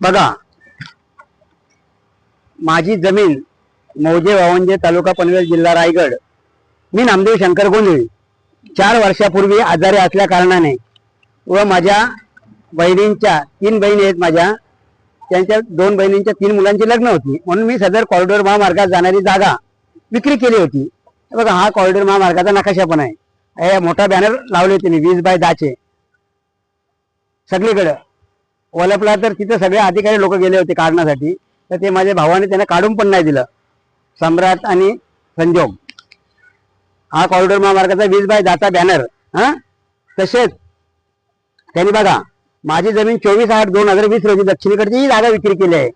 बघा, माझी जमीन मौजे वावंजे तालुका पनवेल जिल्हा रायगड. मी नामदेव शंकर गोंधळी 4 वर्षापूर्वी आजारी असल्या कारणाने व माझ्या बहिणींच्या 3 बहिणी आहेत माझ्या, त्यांच्या 2 बहिणींच्या 3 मुलांची लग्न होती म्हणून मी सदर कॉरिडॉर महामार्गात जाणारी जागा विक्री केली होती. बघा, हा कॉरिडॉर महामार्गाचा नकाशा पण आहे. हे मोठा बॅनर लावले होते मी 20x10 सगळीकडे. वलपला तर तिथे सगळे अधिकारी लोक गेले होते काढण्यासाठी, तर ते माझ्या भावाने त्यांना काढून पण नाही दिलं, सम्राट आणि संजोग. हा कॉरिडॉर महामार्गाचा 20x10 बॅनर. तसेच त्यांनी बघा, माझी जमीन 24/8/2020 रोजी दक्षिणेकडची ही जागा विक्री केली आहे.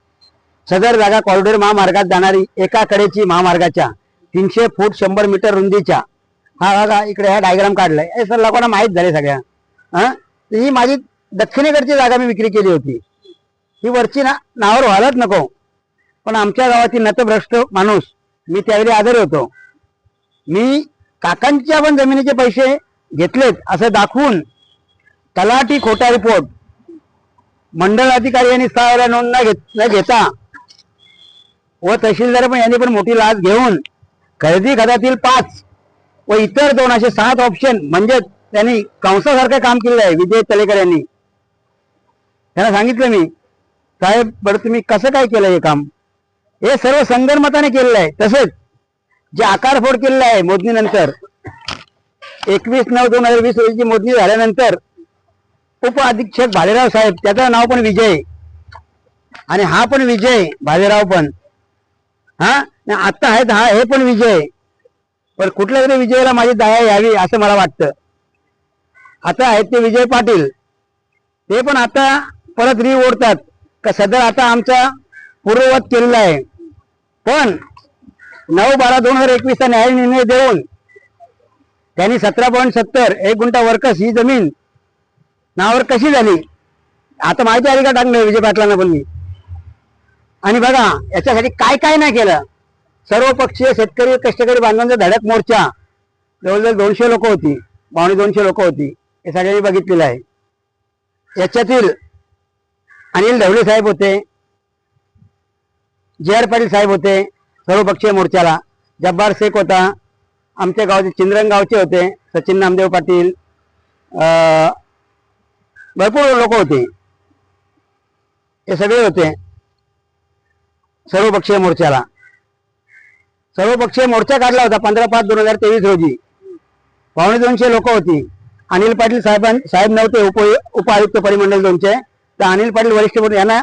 सदर जागा कॉरिडॉर महामार्गात जाणारी एका कडेची महामार्गाच्या 300 फूट 100 मीटर रुंदीच्या. हा बघा, इकडे हा डायग्राम काढलाय. हे सर लोकांना माहीत झाले सगळ्या. ही माझी दक्षिणेकडची जागा मी विक्री केली होती. ही वरची नावावर व्हायलाच नको, पण आमच्या गावातील नतभ्रष्ट माणूस, मी त्यावेळी आजारी होतो, मी काकांच्या पण जमिनीचे पैसे घेतलेत असं दाखवून तलाठी खोटा रिपोर्ट, मंडळ अधिकारी यांनी स्थावर नोंद न घेता व तहसीलदार पण यांनी पण मोठी लाच घेऊन खरेदी खतातील 5 व इतर 2 असे 7 ऑप्शन, म्हणजे त्यांनी कंसासारखं काम केलेलं आहे. विजय तलेकर यांनी, त्यांना सांगितलं मी, साहेब बरं तुम्ही कसं काय केलं हे काम? हे सर्व संगनमताने केलेलं आहे. तसेच जे आकारफोड केलेलं आहे मोजणीनंतर 21/9/2020 रोजीची मोजणी झाल्यानंतर उप अधीक्षक भालेराव साहेब, त्याचं नाव पण विजय आणि हा पण विजय भालेराव पण, आता आहेत हा, हे पण विजय. पण कुठल्या तरी विजयाला माझी दया यावी असं मला वाटतं. आता आहेत ते विजय पाटील, ते पण आता परत ओढतात का सदर आता आमचा पूर्ववत केलेला आहे. पण 9/12/2021 न्याय निर्णय देऊन त्यांनी 17.70 1 गुंठा वर्कस ही जमीन नावावर कशी झाली, आता माहिती आली का टाकलं विजय पाटलांना पण मी. आणि बघा, याच्यासाठी काय काय नाही केलं. सर्व पक्षीय शेतकरी कष्टकरी बांधवांचा धडक मोर्चा, जवळजवळ 200 लोक होती, 250 लोक होती, हे सगळ्यांनी बघितलेलं आहे. याच्यातील अनिल ढवळे साहेब होते, JR पाटील साहेब होते सर्व पक्षीय मोर्चाला, जब्बार शेख होता, आमच्या गावचे चिंद्रन गावचे होते सचिन नामदेव पाटील, भरपूर लोक होते, हे सगळे होते सर्वपक्षीय मोर्चाला. सर्वपक्षीय मोर्चा काढला होता 15/5/2023 रोजी. 250 लोक होती. अनिल पाटील साहेब नव्हते, उप आयुक्त परिमंडळ 2चे, तर अनिल पाटील वरिष्ठ यांना